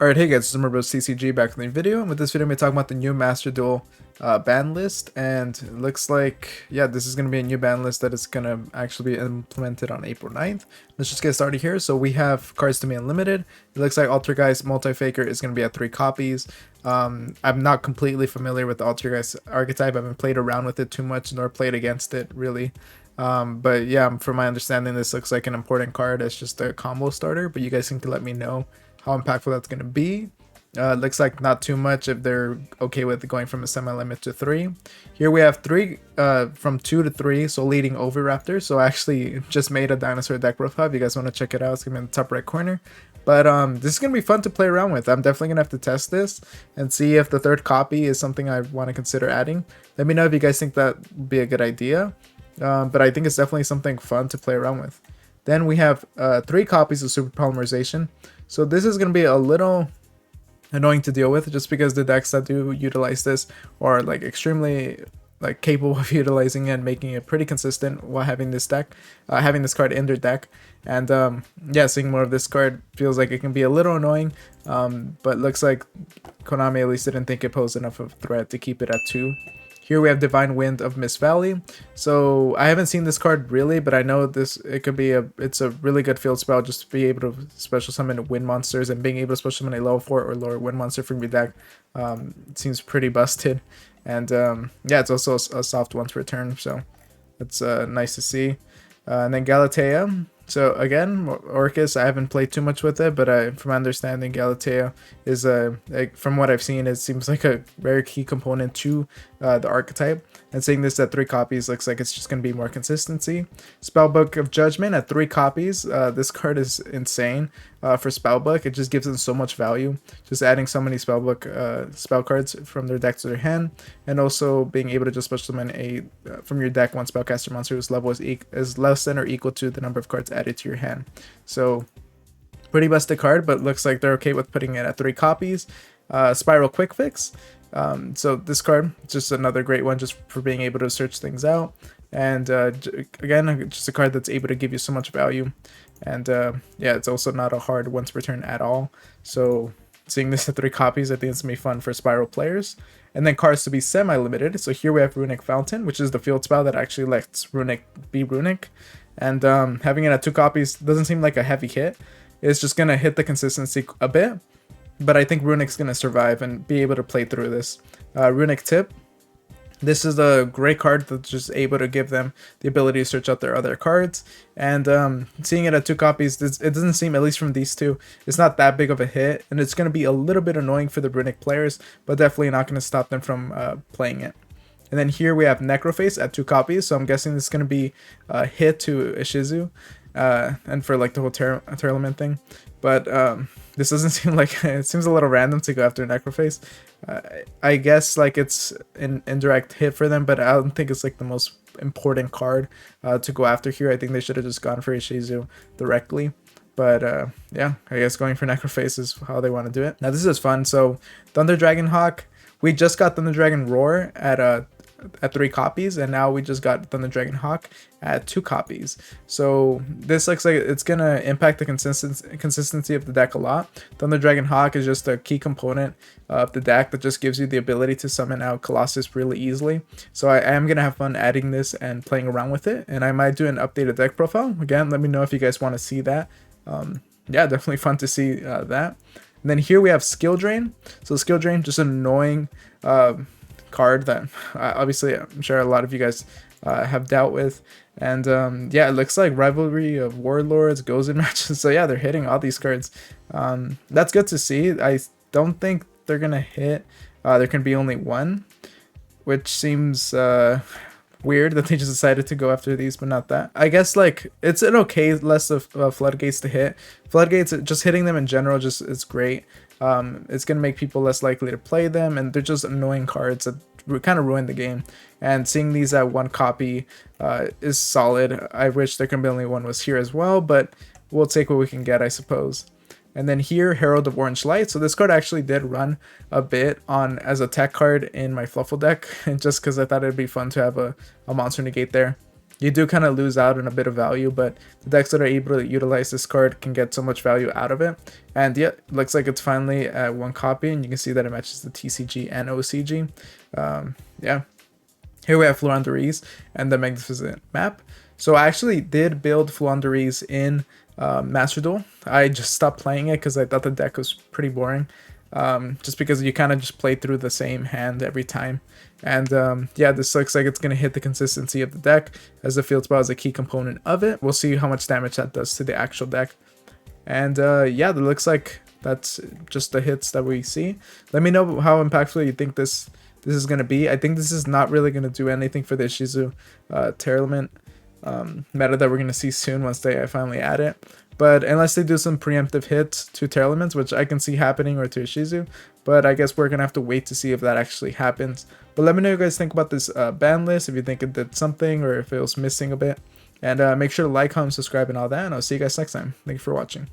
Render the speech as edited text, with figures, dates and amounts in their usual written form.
Alright, hey guys, it's Master Duel CCG back in the video, and with this video I'm going to talk about the new Master Duel ban list, and it looks like, yeah, this is going to be a new ban list that is going to actually be implemented on April 9th. Let's just get started here. So we have cards to be unlimited. It looks like Altergeist Multi-Faker is going to be at 3 copies. I'm not completely familiar with the Altergeist archetype. I haven't played around with it too much, nor played against it, really. But yeah, from my understanding, this looks like an important card. It's just a combo starter, but you guys can let me know how impactful that's going to be. Looks like not too much if they're okay with going from a semi-limit to 3. Here we have 3 from 2 to 3, so leading Oviraptor. So I actually just made a dinosaur deck profile. If you guys want to check it out, it's going to be in the top right corner. But this is going to be fun to play around with. I'm definitely going to have to test this and see if the 3rd copy is something I want to consider adding. Let me know if you guys think that would be a good idea. But I think it's definitely something fun to play around with. Then we have 3 copies of Super Polymerization. So this is going to be a little annoying to deal with, just because the decks that do utilize this are like extremely capable of utilizing it and making it pretty consistent while having this card in their deck. And yeah, seeing more of this card feels like it can be a little annoying, but looks like Konami at least didn't think it posed enough of a threat to keep it at 2. Here we have Divine Wind of Mist Valley. So I haven't seen this card really, but I know it's a really good field spell just to be able to special summon wind monsters, and being able to special summon a level 4 or lower wind monster from your deck seems pretty busted. And yeah, it's also a soft once return, so that's nice to see. And then Galatea. So again, Orcus, I haven't played too much with it, but from my understanding, Galatea is from what I've seen, it seems like a very key component to the archetype. And seeing this at 3 copies looks like it's just going to be more consistency. Spellbook of Judgment at 3 copies. This card is insane for Spellbook. It just gives them so much value. Just adding so many Spellbook spell cards from their deck to their hand, and also being able to just special summon from your deck one spellcaster monster whose level is less than or equal to the number of cards added to your hand. So pretty busted card, but looks like they're okay with putting it at 3 copies. Spiral Quick Fix. So this card, just another great one just for being able to search things out. And again, just a card that's able to give you so much value. And yeah, it's also not a hard once return at all. So seeing this at 3 copies, I think it's going to be fun for Spiral players. And then cards to be semi-limited. So here we have Runic Fountain, which is the field spell that actually lets Runic be Runic. And having it at 2 copies doesn't seem like a heavy hit. It's just going to hit the consistency a bit. But I think Runic's going to survive and be able to play through this. Runic Tip. This is a great card that's just able to give them the ability to search out their other cards. And seeing it at 2 copies, it doesn't seem, at least from these two, it's not that big of a hit. And it's going to be a little bit annoying for the Runic players, but definitely not going to stop them from playing it. And then here we have Necroface at 2 copies. So I'm guessing this is going to be a hit to Ishizu. And for like the whole tournament thing. But this doesn't seem like, it seems a little random to go after Necroface. I guess like it's an indirect hit for them, but I don't think it's like the most important card to go after here. I think they should have just gone for Ishizu directly. But yeah, I guess going for Necroface is how they want to do it. Now this is fun. So Thunder Dragon Hawk, we just got Thunder Dragon Roar at 3 copies, and now we just got Thunder Dragon Hawk at 2 copies. So this looks like it's gonna impact the consistency of the deck a lot. Thunder Dragon Hawk is just a key component of the deck that just gives you the ability to summon out Colossus really easily. So I am gonna have fun adding this and playing around with it, and I might do an updated deck profile. Again, let me know if you guys want to see that. Yeah, definitely fun to see that. And then here we have Skill Drain. So Skill Drain, just an annoying card that obviously I'm sure a lot of you guys have dealt with. And yeah, it looks like Rivalry of Warlords goes in matches. So yeah, they're hitting all these cards. That's good to see. I don't think they're gonna hit. There can be only one, which seems weird that they just decided to go after these, but not that. I guess like it's an okay list of Floodgates to hit. Floodgates, just hitting them in general, just it's great. It's gonna make people less likely to play them, and they're just annoying cards that kind of ruin the game. And seeing these at 1 copy is solid. I wish there could be only one was here as well, but we'll take what we can get, I suppose. And then here, Herald of Orange Light. So this card actually did run a bit on as a tech card in my Fluffle deck, just because I thought it'd be fun to have a monster negate there. you do kind of lose out on a bit of value, but the decks that are able to utilize this card can get so much value out of it. And yeah, looks like it's finally at 1 copy, and you can see that it matches the TCG and OCG. Yeah, here we have Flouanderies and the Magnificent map. So I actually did build Flouanderies in Master Duel. I just stopped playing it because I thought the deck was pretty boring. Just because you kind of just play through the same hand every time. And yeah, this looks like it's going to hit the consistency of the deck, as the field spell is a key component of it. We'll see how much damage that does to the actual deck. And yeah, it looks like that's just the hits that we see. Let me know how impactful you think this is going to be. I think this is not really going to do anything for the Ishizu Tearlament meta that we're going to see soon once they finally add it. But unless they do some preemptive hits to Tearlaments, which I can see happening, or to Ishizu, but I guess we're going to have to wait to see if that actually happens. But let me know what you guys think about this ban list, if you think it did something or if it was missing a bit. And make sure to like, comment, subscribe, and all that, and I'll see you guys next time. Thank you for watching.